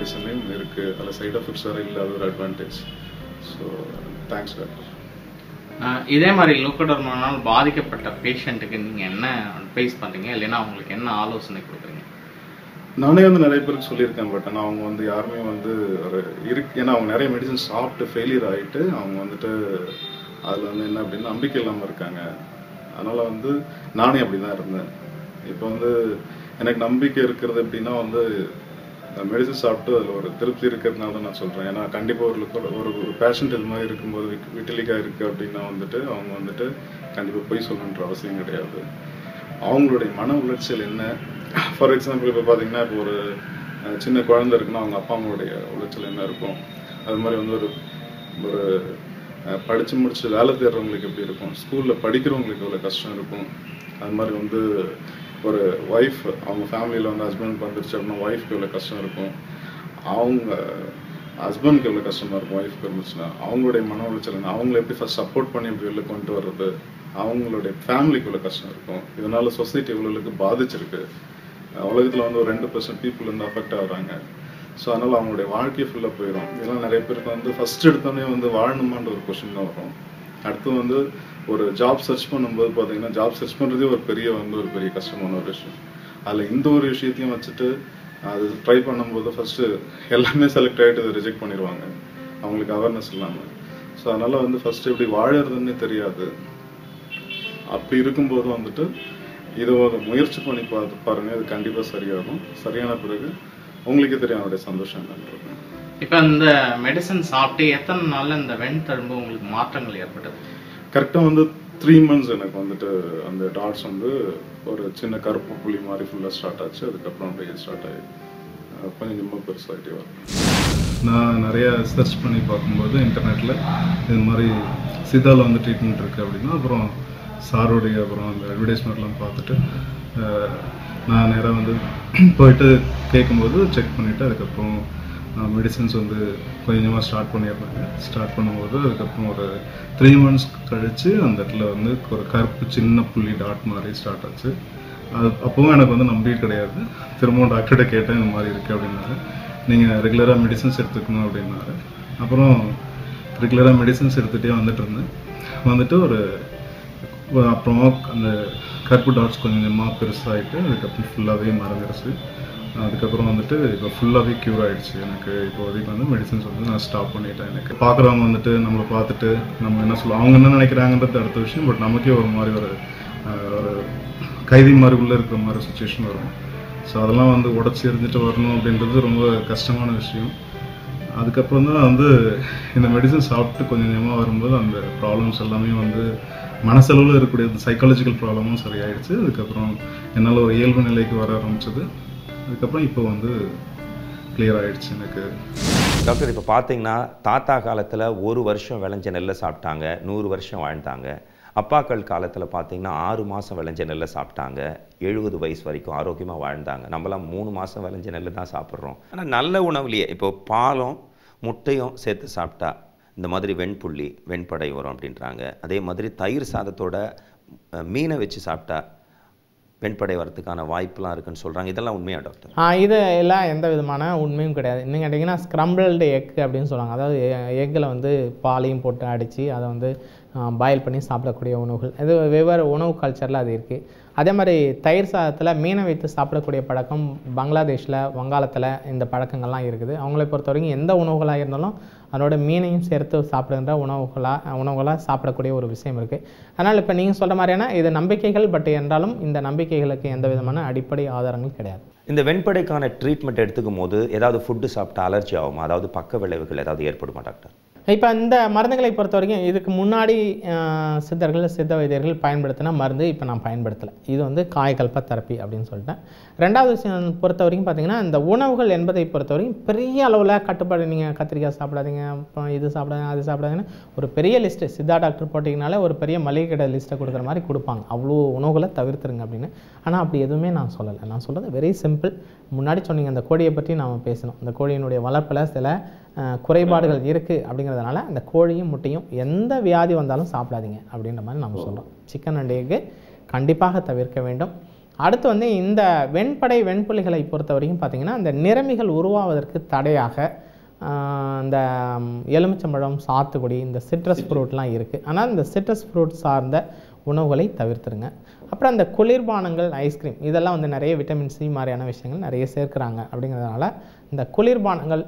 மெடிசன்லையும் இருக்குது. அதில் side effects வேறு இல்லாத ஒரு அட்வான்டேஜ். So thanks doctor. இதே மாதிரி லூக்கோடர்மானால் பாதிக்கப்பட்ட பேஷண்ட்டுக்கு நீங்கள் என்ன அட்வைஸ் பண்ணுறீங்க, இல்லைன்னா அவங்களுக்கு என்ன ஆலோசனை கொடுக்குறீங்க? நானே வந்து நிறைய பேருக்கு சொல்லியிருக்கேன். பட் ஆனால் அவங்க வந்து யாருமே வந்து ஒரு ஏன்னா அவங்க நிறைய மெடிசன் சாப்பிட்டு ஃபெயிலியர் ஆகிட்டு அவங்க வந்துட்டு அதில் வந்து என்ன அப்படின்னா நம்பிக்கை இல்லாமல் இருக்காங்க. அதனால் வந்து நானே அப்படி தான் இருந்தேன். இப்போ வந்து எனக்கு நம்பிக்கை இருக்கிறது எப்படின்னா வந்து மெடிசன் சாப்பிட்டு அதில் ஒரு திருப்தி இருக்கிறதுனால தான் நான் சொல்கிறேன். ஏன்னா கண்டிப்பாக ஒரு பேஷண்ட் இது மாதிரி இருக்கும்போது விட்டிலிக்கா இருக்குது அப்படின்னா வந்துட்டு அவங்க வந்துட்டு கண்டிப்பாக பொய் சொல்லணுன்ற அவசியம் கிடையாது. அவங்களுடைய மன உளைச்சல் என்ன, ஃபார் எக்ஸாம்பிள் இப்போ பார்த்தீங்கன்னா இப்போ ஒரு சின்ன குழந்தை இருக்குன்னா அவங்க அப்பா அம்மாவுடைய உளைச்சல் என்ன இருக்கும், அது மாதிரி வந்து ஒரு படித்து முடிச்சு வேலை தேடுறவங்களுக்கு எப்படி இருக்கும், ஸ்கூலில் படிக்கிறவங்களுக்கு எவ்வளோ கஷ்டம் இருக்கும், அது மாதிரி வந்து ஒரு ஒய்ஃப் அவங்க ஃபேமிலியில் வந்து ஹஸ்பண்ட் வந்துருச்சு அப்படின்னா ஒய்ஃப்க்கு எவ்வளோ கஷ்டம் இருக்கும், அவங்க ஹஸ்பண்ட்க்கு எவ்வளோ கஷ்டமாக இருக்கும் ஒய்ஃப்க்கு இருந்துச்சுன்னா, அவங்களுடைய மன உளைச்சல் என்ன, அவங்கள எப்படி ஃபஸ்ட் சப்போர்ட் பண்ணி எப்படி வெளில கொண்டு வர்றது, அவங்களுடைய ஃபேமிலிக்கு எவ்வளோ கஷ்டம் இருக்கும், இதனால் சொசைட்டி எவ்வளோக்கு பாதிச்சிருக்கு. உலகத்தில் வந்து ஒரு 2% பீப்புள் வந்து அஃபெக்ட் ஆகுறாங்க. ஸோ அதனால் அவங்களுடைய வாழ்க்கையை ஃபுல்லாக போயிடும். இதெல்லாம் நிறைய பேருக்கு வந்து ஃபஸ்ட் எடுத்தோடனே வந்து வாழணுமான்ற ஒரு கொஷின் தான் வரும். அடுத்து வந்து ஒரு ஜாப் சர்ச் பண்ணும்போது பார்த்தீங்கன்னா ஜாப் சர்ச் பண்ணுறதே ஒரு பெரிய கஷ்டமான ஒரு விஷயம். அதில் இந்த ஒரு விஷயத்தையும் வச்சுட்டு அது ட்ரை பண்ணும்போது ஃபஸ்ட்டு எல்லாமே செலக்ட் ஆகிட்டு அதை ரிஜெக்ட் பண்ணிடுவாங்க அவங்களுக்கு அவேர்னஸ் இல்லாமல். ஸோ அதனால் வந்து ஃபஸ்ட்டு எப்படி வாழறதுன்னே தெரியாது. அப்படி இருக்கும்போது வந்துட்டு இதை ஒரு முயற்சி பண்ணி பாருங்கள். இது கண்டிப்பாக சரியாகும். சரியான பிறகு உங்களுக்கே தெரியும் அவருடைய சந்தோஷம் என்னன்றது. இப்போ இந்த மெடிசன் சாப்பிட்டு எத்தனை நாளில் இந்த வெண்தழும்பு உங்களுக்கு மாற்றங்கள் ஏற்பட்டது? கரெக்டாக வந்து 3 months எனக்கு வந்துட்டு அந்த டாட்ஸ் வந்து ஒரு சின்ன கருப்பு புள்ளி மாதிரி ஃபுல்லாக ஸ்டார்ட் ஆச்சு. அதுக்கப்புறம் அப்படியே ஸ்டார்ட் ஆகி கொஞ்சம் ரொம்ப பெருசாகிட்டே வரும். நான் நிறையா சர்ச் பண்ணி பார்க்கும்போது இன்டர்நெட்டில் இது மாதிரி சித்தாவில் வந்து ட்ரீட்மெண்ட் இருக்குது அப்படின்னா அப்புறம் சாரோடைய அப்புறம் அந்த அட்வர்டைஸ்மெண்ட்லாம் பார்த்துட்டு நான் நேராக வந்து போயிட்டு கேட்கும்போது செக் பண்ணிவிட்டு அதுக்கப்புறம் மெடிசன்ஸ் வந்து கொஞ்சமாக ஸ்டார்ட் பண்ணியிருந்தாங்க. ஸ்டார்ட் பண்ணும்போது அதுக்கப்புறம் ஒரு 3 months கழித்து அந்த இடத்துல வந்து ஒரு கருப்பு சின்ன புள்ளி டாட் மாதிரி ஸ்டார்ட் ஆச்சு. அது அப்போவும் எனக்கு வந்து நம்பிக்கை கிடையாது. திரும்பவும் டாக்டர்கிட்ட கேட்டேன் இந்த மாதிரி இருக்குது அப்படின்னாரு. நீங்கள் ரெகுலராக மெடிசன்ஸ் எடுத்துக்கணும் அப்படின்னாரு. அப்புறம் ரெகுலராக மெடிசன்ஸ் எடுத்துகிட்டே வந்துட்டு இருந்தேன். வந்துட்டு அப்புறமா அந்த கருப்பு டாட்ஸ் கொஞ்சமாக பெருசாகிட்டு அதுக்கப்புறம் ஃபுல்லாகவே மறந்துடுச்சு. அதுக்கப்புறம் வந்துட்டு இப்போ ஃபுல்லாகவே க்யூர் ஆகிடுச்சு. எனக்கு இப்போதைக்கு வந்து மெடிசன்ஸ் வந்து நான் ஸ்டாப் பண்ணிட்டேன். எனக்கு பார்க்குறவங்க வந்துட்டு நம்மளை பார்த்துட்டு நம்ம என்ன சொல்லுவோம், அவங்க என்ன நினைக்கிறாங்கன்றது அடுத்த விஷயம். பட் நமக்கே ஒரு மாதிரி ஒரு கைதி மாதிரி உள்ளே இருக்கிற மாதிரி சுச்சுவேஷன் வரும். ஸோ அதெல்லாம் வந்து உடச்சி எரிஞ்சிட்டு வரணும் அப்படின்றது ரொம்ப கஷ்டமான விஷயம். அதுக்கப்புறம் தான் வந்து இந்த மெடிசன் சாப்பிட்டு கொஞ்சம் கொஞ்சமாக வரும்போது அந்த ப்ராப்ளம்ஸ் எல்லாமே வந்து மனசளவில் இருக்கக்கூடிய சைக்காலஜிக்கல் ப்ராப்ளமும் சரியாயிடுச்சு. அதுக்கப்புறம் என்னால் ஒரு இயல்பு நிலைக்கு வர ஆரம்பிச்சது. அதுக்கப்புறம் இப்போ வந்து கிளியர் ஆகிடுச்சு எனக்கு. டாக்டர், இப்போ பார்த்தீங்கன்னா தாத்தா காலத்தில் 1 வருஷம் விளைஞ்ச நெல்லை சாப்பிட்டாங்க, 100 வருஷம் வாழ்ந்தாங்க. அப்பாக்கள் காலத்தில் பார்த்தீங்கன்னா 6 மாதம் விளைஞ்ச நெல்லை சாப்பிட்டாங்க, 70 வயசு வரைக்கும் ஆரோக்கியமாக வாழ்ந்தாங்க. நம்மளாம் 3 மாதம் விளைஞ்ச நெல் தான் சாப்பிட்றோம். ஆனால் நல்ல உணவுலையே இப்போ பாலும் முட்டையும் சேர்த்து சாப்பிட்டா இந்த மாதிரி வெண்புள்ளி வெண்படை வரும் அப்படின்றாங்க. அதே மாதிரி தயிர் சாதத்தோட மீனை வச்சு சாப்பிட்டா வெண்படை வரத்துக்கான வாய்ப்புலாம் இருக்குன்னு சொல்கிறாங்க. இதெல்லாம் உண்மையா டாக்டர்? இது எல்லாம் எந்த விதமான உண்மையும் கிடையாது. இன்னும் கேட்டிங்கன்னா ஸ்க்ரம்பிள்டு எக் அப்படின்னு சொல்லுவாங்க. அதாவது எக்கில் வந்து பாலையும் போட்டு அடித்து அதை வந்து பாயில் பண்ணி சாப்பிடக்கூடிய உணவுகள், இது வெவ்வேறு உணவு கல்ச்சரில் அது இருக்குது. அதே மாதிரி தயிர் சாதத்தில் மீனை வைத்து சாப்பிடக்கூடிய பழக்கம் பங்களாதேஷில் வங்காளத்தில் இந்த பழக்கங்கள்லாம் இருக்குது. அவங்களை பொறுத்த வரைக்கும் எந்த உணவுகளாக இருந்தாலும் அதனோட மீனையும் சேர்த்து சாப்பிடுகின்ற உணவுகளாக சாப்பிடக்கூடிய ஒரு விஷயம் இருக்குது. அதனால் இப்போ நீங்கள் சொல்கிற மாதிரியான இது நம்பிக்கைகள், பட் என்றாலும் இந்த நம்பிக்கைகளுக்கு எந்த விதமான அடிப்படை ஆதாரங்கள் கிடையாது. இந்த வெண்படைக்கான ட்ரீட்மெண்ட் எடுத்துக்கும் போது ஏதாவது ஃபுட்டு சாப்பிட்டா அலர்ஜி ஆகுமா, அதாவது பக்க விளைவுகள் ஏதாவது ஏற்படுமா டாக்டர்? இப்போ இந்த மருந்துகளை பொறுத்த வரைக்கும் இதுக்கு முன்னாடி சித்த வைத்தியர்கள் பயன்படுத்தின மருந்து இப்போ நான் பயன்படுத்தலை. இது வந்து காயகல்ப தெரப்பி அப்படின்னு சொல்லிட்டேன். ரெண்டாவது விஷயம் பொறுத்த வரைக்கும் பார்த்திங்கன்னா இந்த உணவுகள் என்பதை பொறுத்த வரைக்கும் பெரிய அளவில் கட்டுப்பாடு, நீங்கள் கத்திரிக்காய் சாப்பிடாதீங்க, அப்புறம் இது சாப்பிடாதீங்க, அது சாப்பிடாதீங்கன்னு ஒரு பெரிய லிஸ்ட்டு சித்தா டாக்டர் போட்டிங்கனாலே ஒரு பெரிய மளிகை கடை லிஸ்ட்டை கொடுக்குற மாதிரி கொடுப்பாங்க, அவ்வளோ உணவுகளை தவிர்த்துருங்க அப்படின்னு. ஆனால் அப்படி எதுவுமே நான் சொல்லலை. நான் சொல்கிறது வெரி சிம்பிள். முன்னாடி சொன்னீங்க அந்த கோழியை பற்றி நாம் பேசணும். இந்த கோழியினுடைய வளர்ப்பில் சில குறைபாடுகள் இருக்குது அப்படிங்கிறதுனால அந்த கோழியும் முட்டையும் எந்த வியாதி வந்தாலும் சாப்பிடாதீங்க அப்படின்ற மாதிரி நம்ம சொல்கிறோம். சிக்கன் அண்ட் எக்கு கண்டிப்பாக தவிர்க்க வேண்டும். அடுத்து வந்து இந்த வெண்புள்ளிகளை பொறுத்த வரைக்கும் பார்த்திங்கன்னா அந்த நிறமிகள் உருவாவதற்கு தடையாக இந்த எலுமிச்சம்பழம், சாத்துக்குடி, இந்த சிட்ரஸ் ஃப்ரூட்லாம் இருக்குது. ஆனால் இந்த சிட்ரஸ் ஃப்ரூட் சார்ந்த உணவுகளை தவிர்த்துருங்க. அப்புறம் அந்த குளிர்பானங்கள், ஐஸ்கிரீம் இதெல்லாம் வந்து நிறைய விட்டமின் சி மாதிரியான விஷயங்கள் நிறைய சேர்க்குறாங்க. அப்படிங்கிறதுனால இந்த குளிர்பானங்கள்,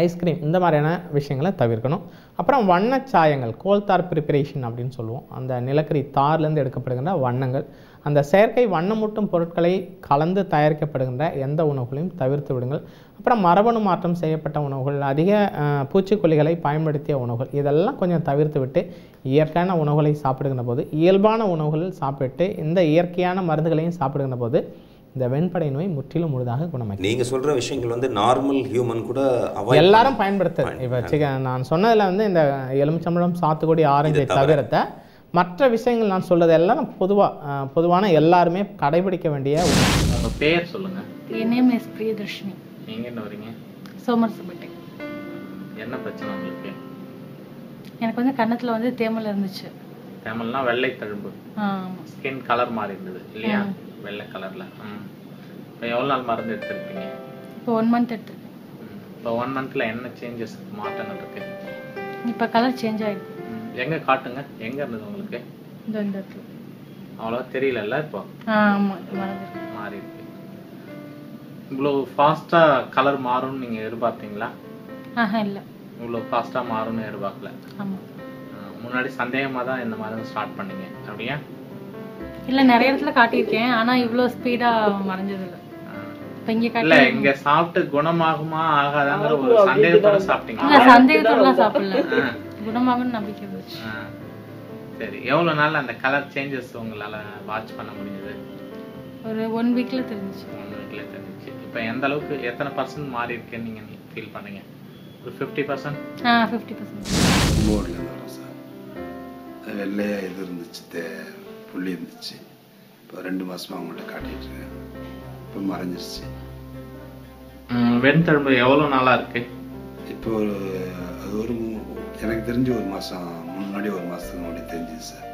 ஐஸ்கிரீம் இந்த மாதிரியான விஷயங்களை தவிர்க்கணும். அப்புறம் வண்ணச்சாயங்கள், கோல்தார் ப்ரிப்பரேஷன் அப்படின்னு சொல்லுவோம். அந்த நிலக்கரி தார்லேருந்து எடுக்கப்படுகின்ற வண்ணங்கள், அந்த செயற்கை வண்ணமூட்டும் பொருட்களை கலந்து தயாரிக்கப்படுகின்ற எந்த உணவுகளையும் தவிர்த்து விடுங்கள். அப்புறம் மரபணு மாற்றம் செய்யப்பட்ட உணவுகள், அதிக பூச்சிக்கொல்லிகளை பயன்படுத்திய உணவுகள் இதெல்லாம் கொஞ்சம் தவிர்த்து விட்டு இயற்கையான உணவுகளை சாப்பிடுகின்ற போது, இயல்பான உணவுகள் சாப்பிட்டு இந்த இயற்கையான மருந்துகளையும் சாப்பிடுகின்ற போது இந்த வெண்படை நோய் முற்றிலும் முழுதாக குணமாகும். நீங்க சொல்ற விஷயங்கள் வந்து நார்மல் ஹியூமன் கூட எல்லாரும் பயன்படுத்து. இப்போ நான் சொன்னதில் வந்து இந்த எலுமிச்சம்பழம், சாத்துக்குடி, ஆரஞ்சை தவிர்த்த மற்ற விஷயங்கள் நான் சொல்றது எல்லாம் பொதுவான எல்லாருமே கடைபிடிக்க வேண்டிய. உங்க பேர் சொல்லுங்க. என் நேம் இஸ் பிரியதர்ஷினி. நீங்க என்ன வரீங்க? சோமர்சபேட்டை. என்ன பிரச்சனை உங்களுக்கு? எனக்கு வந்து கன்னத்துல வந்து தேமல் இருந்துச்சு. தேமல்னா வெள்ளை தழும்பு. ஸ்கின் கலர் மாறி இருந்தது இல்லையா? வெள்ளை கலர்ல. இப்போ எவ்வளோ நாள் மருந்து எடுத்திருக்கீங்க? இப்போ 1 மந்த் எடுத்திருக்கேன். இப்போ 1 மந்த்ல என்ன சேஞ்சஸ், மாற்றங்கள் இருக்கு? இப்போ கலர் சேஞ்ச் ஆயிருக்கு. எங்க காட்டுங்க, எங்க இருந்தது உங்களுக்கு? இந்த இடத்துல. அவ்வளோ தெரியலல்ல இப்போ? ஆமா, மாறி இருக்கு. இவ்வளோ ஃபாஸ்டா கலர் மாறும்னு நீங்க எதிர்பார்த்தீங்களா? இல்ல. இவ்வளோ ஃபாஸ்டா மாறும்னு எதிர்பார்க்கல. ஆமா. முன்னாடி சந்தேகமா தான் இந்த மருந்து ஸ்டார்ட் பண்ணீங்க அப்படியா? இல்ல, நிறைய இடத்துல காட்டியிருக்கேன். ஆனா இவ்ளோ ஸ்பீடா மறைஞ்சது இல்ல. இப்ப இங்க காட்டி இல்ல, இங்க சாப்பிட்டு குணமாகுமா ஆகாதாங்கிற ஒரு சந்தேகத்தோட சாப்பிட்டீங்க? இல்ல, சந்தேகத்தோட சாப்பிடல. குணமாகும்னு நம்பிக்கை இருந்துச்சு. சரி, எவ்வளவு நாள் அந்த கலர் சேஞ்சஸ் உங்களால வாட்ச் பண்ண முடிஞ்சது? ஒரு 1 வீக்ல தெரிஞ்சுச்சு. 1 வீக்ல தெரிஞ்சுச்சு. இப்போ எந்த அளவுக்கு, எத்தனை % மாறி இருக்குன்னு நீங்க ஃபீல் பண்ணீங்க? ஒரு 50%? 50%. போர்டில் இருந்தாலும் சார் வெள்ளையா இது இருந்துச்சு, புள்ளி இருந்துச்சு. இப்போ 2 மாசமா அவங்கள்ட்ட காட்டிட்டு இருக்கேன். இப்போ மறைஞ்சிருச்சு. வெண்தழும்பு எவ்வளவு நாளா இருக்கு? இப்போ அது எனக்கு தெரிஞ்சு 1 மாசம் முன்னாடி, 1 மாசத்துக்கு முன்னாடி தெரிஞ்சுது சார்.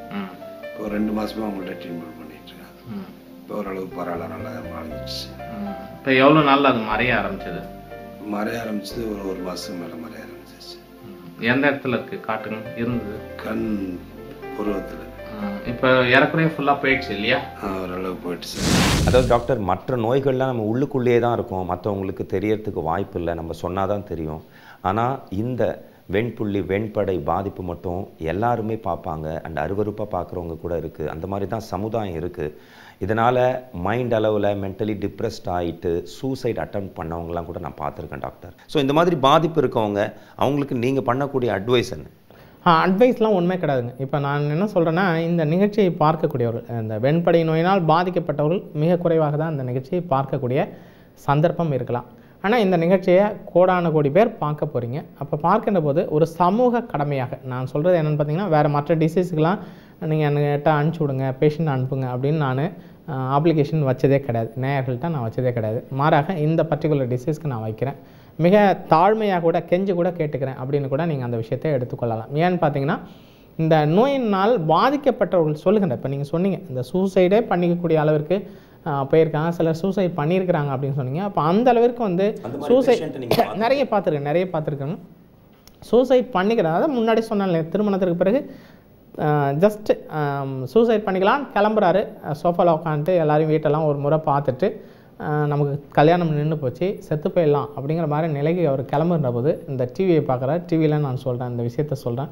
இப்போ 2 மாசமா அவங்கள்ட்ட ட்ரீட்மெண்ட் பண்ணிட்டு இருக்கேன். இப்போ ஓரளவுக்கு பரவாயில்ல, நல்லா மறைஞ்சிருச்சு. இப்போ எவ்வளவு நாள்ல அது மறைய ஆரம்பிச்சது? மறைய ஆரம்பிச்சது ஒரு 1 மாசம் மேல மறைய ஆரம்பிச்சிருச்சு. எந்த இடத்துல இருக்கு காட்டுங்க? இருந்தது கண் புருவத்தில். இப்போ ஏறக்குறைய ஃபுல்லாக போயிடுச்சு இல்லையா? ஓரளவு போயிடுச்சு சார். அதாவது டாக்டர், மற்ற நோய்கள்லாம் நம்ம உள்ளுக்குள்ளேயே தான் இருக்கும், மற்றவங்களுக்கு தெரியறதுக்கு வாய்ப்பு இல்லை, நம்ம சொன்னால் தான் தெரியும். ஆனால் இந்த வெண்புள்ளி, வெண்படை பாதிப்பு மட்டும் எல்லாருமே பார்ப்பாங்க, அண்ட் அருவருப்பாக பார்க்குறவங்க கூட இருக்குது. அந்த மாதிரி தான் சமுதாயம் இருக்குது. இதனால் மைண்ட் அளவில் மென்டலி டிப்ரெஸ்ட் ஆகிட்டு சூசைட் அட்டம் பண்ணவங்கலாம் கூட நான் பார்த்துருக்கேன் டாக்டர். ஸோ இந்த மாதிரி பாதிப்பு இருக்கவங்க, அவங்களுக்கு நீங்கள் பண்ணக்கூடிய அட்வைஸ் என்ன? அட்வைஸ்லாம் உண்மை கிடையாதுங்க. இப்போ நான் என்ன சொல்கிறேன்னா, இந்த நிகழ்ச்சியை பார்க்கக்கூடியவர்கள், இந்த வெண்படை நோயினால் பாதிக்கப்பட்டவர்கள் மிக குறைவாக தான் இந்த நிகழ்ச்சியை பார்க்கக்கூடிய சந்தர்ப்பம் இருக்கலாம். ஆனால் இந்த நிகழ்ச்சியை கோடான கோடி பேர் பார்க்க போகிறீங்க. அப்போ பார்க்கின்ற போது ஒரு சமூக கடமையாக நான் சொல்கிறது என்னென்னு பார்த்தீங்கன்னா, வேறு மற்ற டிசீஸுக்கெலாம் நீங்கள் என்கிட்ட அனுப்பிச்சி விடுங்க, பேஷண்ட் அனுப்புங்க அப்படின்னு நான் அப்ளிகேஷன் வச்சதே கிடையாது, நேயர்கள்ட்ட நான் வச்சதே கிடையாது. மாறாக இந்த பர்டிகுலர் டிசீஸ்க்கு நான் வைக்கிறேன். மிக தாழ்மையாக கூட கெஞ்சு கூட கேட்டுக்கிறேன் அப்படின்னு கூட நீங்கள் அந்த விஷயத்தை எடுத்துக்கொள்ளலாம். ஏன்னு பார்த்தீங்கன்னா, இந்த நோயினால் பாதிக்கப்பட்டவர்கள் சொல்லுகின்ற, இப்போ நீங்கள் சொன்னீங்க இந்த சூசைடே பண்ணிக்கக்கூடிய அளவிற்கு போயிருக்காங்க, சிலர் சூசைட் பண்ணியிருக்கிறாங்க அப்படின்னு சொன்னீங்க. அப்போ அந்த அளவிற்கு வந்து சூசைட் நிறைய பார்த்துருக்கேன். சூசைட் பண்ணிக்கிறாங்க. அதாவது முன்னாடி சொன்னால திருமணத்திற்கு பிறகு ஜஸ்ட் சூசைட் பண்ணிக்கலாம் கிளம்புறாரு, சோஃபாவில் உட்காந்துட்டு எல்லாரையும் வீட்டெல்லாம் ஒரு முறை பார்த்துட்டு நமக்கு கல்யாணம் நின்று போச்சு, செத்து போயிடலாம் அப்படிங்கிற மாதிரி நிலைக்கு அவர் கிளம்புற போது இந்த டிவியை பார்க்குறாரு. டிவியில் நான் சொல்கிறேன், இந்த விஷயத்த சொல்கிறேன்.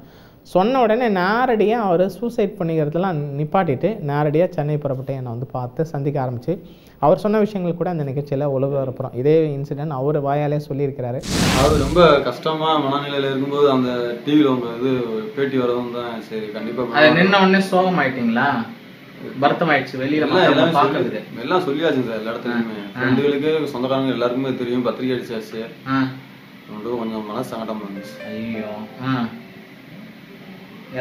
சொன்ன உடனே நேரடியாக அவர் சூசைட் பண்ணிக்கிறதுலாம் நிப்பாட்டிட்டு நேரடியாக சென்னை புறப்பட்டு என்னை வந்து பார்த்து சந்திக்க ஆரம்பித்து அவர் சொன்ன விஷயங்கள் கூட அந்த நிகழ்ச்சியில் ஒழுங்குறப்புறம் இதே இன்சிடென்ட் அவர் வாயாலே சொல்லியிருக்கிறாரு. அவர் ரொம்ப கஷ்டமாக மனநிலையில் இருக்கும்போது அந்த டிவியில் உங்கள் இது பேட்டி வரதும் தான் சரி கண்டிப்பாக. அது நின்ன உடனே சோகம் ஆயிட்டீங்களா? வருத்தம் ஆயிடுச்சு வெளியில? எல்லாம் சொல்லியாச்சுங்க சார், எல்லா இடத்துலையுமே. ஃப்ரெண்டுகளுக்கு, சொந்தக்காரங்க எல்லாருக்குமே தெரியும், பத்திரிக்கை அடிச்சாச்சு. கொஞ்சம் மனசு சங்கடம் வந்துச்சு. ஐயோ,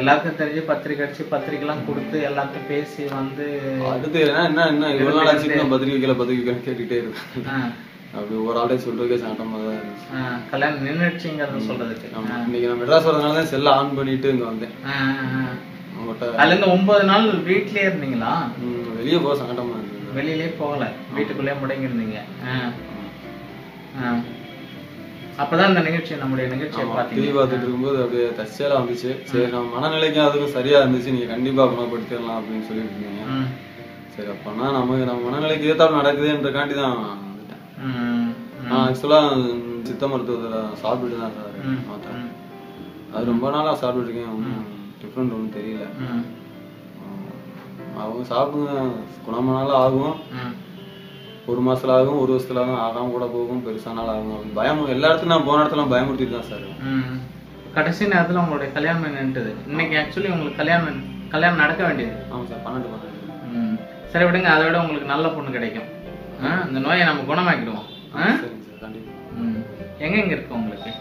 எல்லாருக்கும் தெரிஞ்சு பத்திரிக்கை அடிச்சு பத்திரிக்கைலாம் கொடுத்து எல்லாத்தையும் பேசி வந்து அடுத்து என்ன இவ்வளவு நாள் ஆச்சு பத்திரிக்கை கேட்டுக்கிட்டே இருக்கு. அப்படி ஒரு ஆளே சொல்றதுக்கே சங்கடமா தான் இருந்துச்சு. கல்யாணம் நின்றுச்சுங்கிறது சொல்றதுக்கு. இன்னைக்கு நான் மெட்ராஸ் வரதுனால தான் செல்ல ஆன் பண்ணிட்டு இங்க வந்தேன். அதுல இருந்து 9 நாள் வீட்லயே இருந்தீங்களா? வெளியே போக சங்கடமா இருந்தது. வெளியிலே போகல, வீட்டுக்குள்ளே முடங்கியிருந்தீங்க. அப்பதான் இந்த நிகழ்ச்சி, நம்முடைய நிகழ்ச்சியை டிவி பார்த்துட்டு இருக்கும்போது அப்படியே தற்செயலா வந்துச்சு. சரி நம்ம மனநிலைக்கும் அதுக்கும் சரியா இருந்துச்சு, நீங்க கண்டிப்பா குணப்படுத்திடலாம் அப்படின்னு சொல்லிட்டு இருந்தீங்க. சரி அப்பனா நம்ம மனநிலைக்கு ஏத்தாப்புல நடக்குதுன்றக்காண்டி தான் வந்துட்டேன். நான் ஆக்சுவலா சித்த மருத்துவத்துல சாப்பிட்டுட்டு தான் சார். அது ரொம்ப நாளா சாப்பிட்டு இருக்கேன், ஒன்றும் டிஃப்ரெண்ட் ஒன்றும் தெரியல. அவங்க சாப்பிடுங்க, குணமானாலும் ஆகும், 1 மாசத்துல ஆகும், 1 வருஷத்துல ஆகும், ஆகாம கூட போகும், பெருசானாலும் ஆகும். பயம் எல்லா இடத்துக்கும் நான் போன இடத்துல பயமுறுத்திட்டு தான் சார். கடைசி நேரத்துல உங்களுடைய கல்யாணம் நின்றுது. இன்னைக்கு ஆக்சுவலி உங்களுக்கு கல்யாணம் நடக்க வேண்டியது. ஆமாம் சார், 12. சரி விடுங்க, அதை விட உங்களுக்கு நல்ல பொண்ணு கிடைக்கும். இந்த நோயை நம்ம குணமாக்கிடுவோம். சரிங்க சார், கண்டிப்பா. எங்க இருக்கு உங்களுக்கு?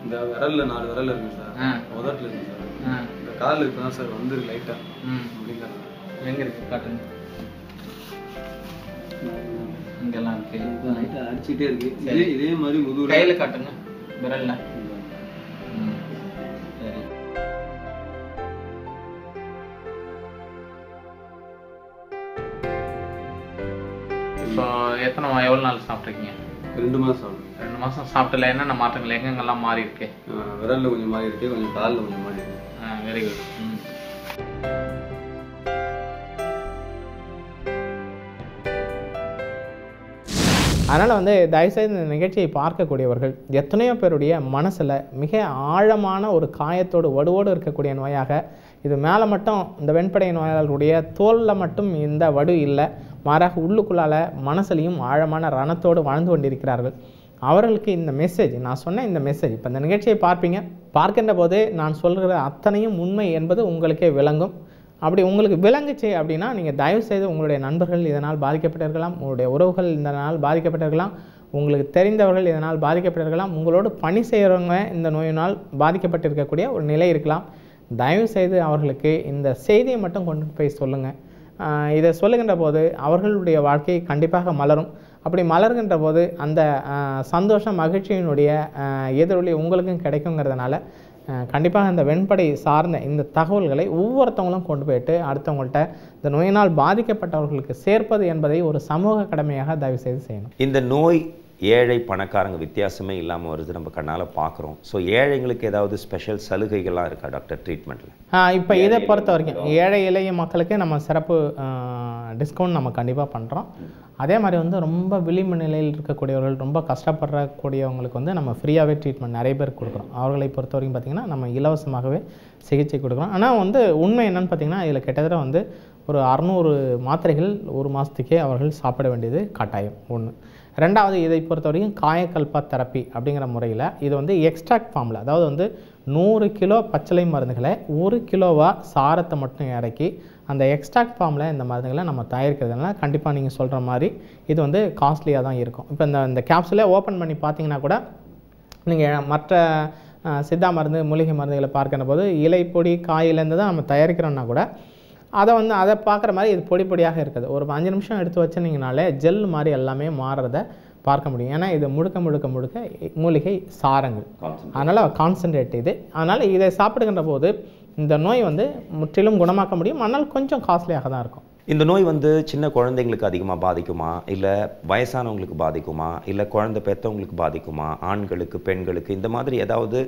இந்த விரல்ல 4 விரல் இருக்கு சார், உதட்டுல இருக்கு சார், இந்த காலில் இருக்குதான் சார் வந்து லைட்டா. எங்க இருக்கு காட்டுங்க. இங்கெல்லாம் இருக்கு, லைட்டா அடிச்சுட்டே இருக்கு. இதே மாதிரி முதுகு கையில காட்டுங்க, விரல்ல. சரி, இப்போ எவ்வளவு நாள் சாப்பிட்ருக்கீங்க? 2 மாசம் சாப்பிடுங்க. 2 மாசம் சாப்பிட்டல. என்னென்ன மாற்றங்கள் எங்கெங்கெல்லாம் மாறி இருக்கு? விரல்ல கொஞ்சம் மாறி இருக்கு, கொஞ்சம் காலில் கொஞ்சம் மாறி இருக்கு. Very good. அதனால் வந்து தயவுசெய்து இந்த நிகழ்ச்சியை பார்க்கக்கூடியவர்கள் எத்தனையோ பேருடைய மனசில் மிக ஆழமான ஒரு காயத்தோடு வடுவோடு இருக்கக்கூடிய நோயாக இது மேலே மட்டும் இந்த வெண்படை நோயாளர்களுடைய தோலில் மட்டும் இந்த வடு இல்லை, மாறாக உள்ளுக்குள்ளால் மனசுலையும் ஆழமான ரணத்தோடு வாழ்ந்து கொண்டிருக்கிறார்கள். அவர்களுக்கு இந்த மெசேஜ், நான் சொன்ன இந்த மெசேஜ், இப்போ இந்த நிகழ்ச்சியை பார்க்கின்ற போது நான் சொல்கிற அத்தனையும் உண்மை என்பது உங்களுக்கே விளங்கும். அப்படி உங்களுக்கு விளங்குச்சு அப்படின்னா நீங்கள் தயவுசெய்து உங்களுடைய நண்பர்கள் இதனால் பாதிக்கப்பட்டிருக்கலாம், உங்களுடைய உறவுகள் இதனால் பாதிக்கப்பட்டிருக்கலாம், உங்களுக்கு தெரிந்தவர்கள் இதனால் பாதிக்கப்பட்டிருக்கலாம், உங்களோடு பணி செய்கிறவங்க இந்த நோயினால் பாதிக்கப்பட்டிருக்கக்கூடிய ஒரு நிலை இருக்கலாம். தயவுசெய்து அவர்களுக்கு இந்த செய்தியை மட்டும் கொண்டு போய் சொல்லுங்கள். இதை சொல்லுகின்ற போது அவர்களுடைய வாழ்க்கை கண்டிப்பாக மலரும். அப்படி மலர்கின்ற போது அந்த சந்தோஷம் மகிழ்ச்சியினுடைய எதிரொலி உங்களுக்கும் கிடைக்குங்கிறதுனால கண்டிப்பாக இந்த வெண்படை சார்ந்த இந்த தகவல்களை ஒவ்வொருத்தவங்களும் கொண்டு போயிட்டு அடுத்தவங்கள்ட்ட இந்த நோயினால் பாதிக்கப்பட்டவர்களுக்கு சேர்ப்பது என்பதை ஒரு சமூக கடமையாக தயவு செய்து செய்யணும். இந்த நோய் ஏழை பணக்காரங்க வித்தியாசமே இல்லாமல் வருது, நம்ம கண்ணால் பார்க்குறோம். ஸோ ஏழைங்களுக்கு ஏதாவது ஸ்பெஷல் சலுகைகள்லாம் இருக்கா டாக்டர் ட்ரீட்மெண்ட்டில்? இப்போ இதை பொறுத்த வரைக்கும் ஏழை எளிய மக்களுக்கு நம்ம சிறப்பு டிஸ்கவுண்ட் நம்ம கண்டிப்பாக பண்ணுறோம். அதே மாதிரி வந்து ரொம்ப விளிம்பு நிலையில் இருக்கக்கூடியவர்கள், ரொம்ப கஷ்டப்படக்கூடியவங்களுக்கு வந்து நம்ம ஃப்ரீயாகவே ட்ரீட்மெண்ட் நிறைய பேர் கொடுக்குறோம். அவர்களை பொறுத்த வரைக்கும் பார்த்திங்கன்னா நம்ம இலவசமாகவே சிகிச்சை கொடுக்குறோம். ஆனால் வந்து உண்மை என்னென்னு பார்த்திங்கன்னா இதில் கிட்டத்தட்ட வந்து ஒரு 600 மாத்திரைகள் 1 மாதத்துக்கே அவர்கள் சாப்பிட வேண்டியது கட்டாயம். 1. 2வது, இதை பொறுத்த வரைக்கும் காயக்கல்ப தெரப்பி அப்படிங்கிற முறையில் இது வந்து எக்ஸ்ட்ராக்ட் ஃபார்மில், அதாவது வந்து 100 கிலோ பச்சிலை மருந்துகளை 1 கிலோவாக சாரத்தை மட்டும் இறக்கி அந்த எக்ஸ்ட்ராக்ட் ஃபார்மில் இந்த மருந்துகளை நம்ம தயாரிக்கிறதுனால கண்டிப்பாக நீங்கள் சொல்கிற மாதிரி இது வந்து காஸ்ட்லியாக தான் இருக்கும். இப்போ இந்த கேப்சூலை ஓப்பன் பண்ணி பார்த்தீங்கன்னா கூட நீங்கள் மற்ற சித்தா மருந்து மூலிகை மருந்துகளை பார்க்கிற போது இலை பொடி காயிலேருந்து தான் நம்ம தயாரிக்கிறோன்னா கூட அதை பார்க்குற மாதிரி இது பொடி பொடியாக இருக்குது. ஒரு 5 நிமிஷம் எடுத்து வச்சுருந்தீங்கனாலே ஜெல் மாதிரி எல்லாமே மாறுறதை பார்க்க முடியும். ஏன்னா இது முழுக்க மூலிகை சாரங்கள், அதனால் கான்சன்ட்ரேட் இது. அதனால் இதை சாப்பிடுகின்ற போது இந்த நோய் வந்து முற்றிலும் குணமாக்க முடியும். ஆனால் கொஞ்சம் காஸ்ட்லியாக தான் இருக்கும். இந்த நோய் வந்து சின்ன குழந்தைங்களுக்கு அதிகமாக பாதிக்குமா, இல்லை வயசானவங்களுக்கு பாதிக்குமா, இல்லை குழந்தை பெற்றவங்களுக்கு பாதிக்குமா, ஆண்களுக்கு பெண்களுக்கு இந்த மாதிரி ஏதாவது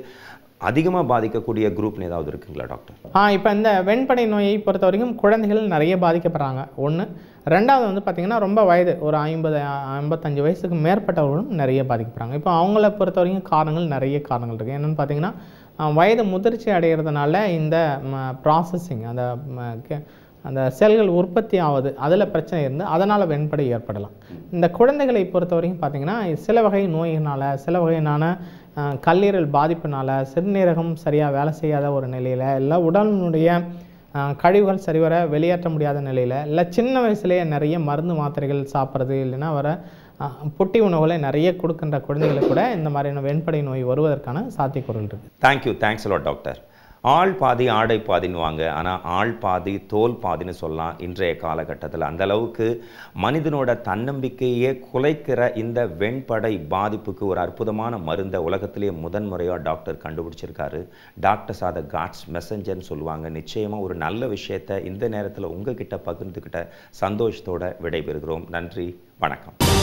அதிகமாக பாதிக்கக்கூடிய குரூப்னு ஏதாவது இருக்குங்களா டாக்டர்? இப்போ இந்த வெண்படை நோயை பொறுத்த வரைக்கும் குழந்தைகள் நிறைய பாதிக்கப்படுறாங்க. 1. 2வது வந்து பார்த்திங்கன்னா ரொம்ப வயது ஒரு 50-55 வயசுக்கு மேற்பட்டவர்களும் நிறைய பாதிக்கப்படுறாங்க. இப்போ அவங்கள பொறுத்த வரைக்கும் நிறைய காரணங்கள் இருக்குது. என்னென்னு பார்த்திங்கன்னா வயது முதிர்ச்சி அடைகிறதுனால இந்த ப்ராசஸிங் அந்த செல்கள் உற்பத்தி ஆகுது, அதில் பிரச்சனை இருந்து அதனால் வெண்படை ஏற்படலாம். இந்த குழந்தைகளை பொறுத்த வரைக்கும் பார்த்திங்கன்னா சில வகை நோயினால், சில வகையான கல்லீரல் பாதிப்புனால், சிறுநீரகம் சரியாக வேலை செய்யாத ஒரு நிலையில், இல்லை உடலினுடைய கழிவுகள் சரிவர வெளியேற்ற முடியாத நிலையில், இல்லை சின்ன வயசுலேயே நிறைய மருந்து மாத்திரைகள் சாப்பிட்றது, இல்லைன்னா வர புட்டி உணவுகளை நிறைய கொடுக்கின்ற குழந்தைகளுக்கு கூட இந்த மாதிரியான வெண்படை நோய் வருவதற்கான சாத்தியக்கூறுகள் இருக்குது. Thank you, thanks a lot doctor. ஆள் பாதி ஆடை பாதின்னுவாங்க, ஆனால் ஆள் பாதி தோல் பாதின்னு சொல்லலாம் இன்றைய காலகட்டத்தில். அந்த அளவுக்கு மனிதனோட தன்னம்பிக்கையே குலைக்கிற இந்த வெண்படை பாதிப்புக்கு ஒரு அற்புதமான மருந்தை உலகத்திலேயே முதன்முறையாக டாக்டர் கண்டுபிடிச்சிருக்காரு. டாக்டர்ஸ் ஆர் த காட்ஸ் மெசஞ்சர்னு சொல்லுவாங்க. நிச்சயமாக ஒரு நல்ல விஷயத்தை இந்த நேரத்தில் உங்ககிட்ட பகிர்ந்துக்கிட்ட சந்தோஷத்தோட விடைபெறுகிறோம். நன்றி, வணக்கம்.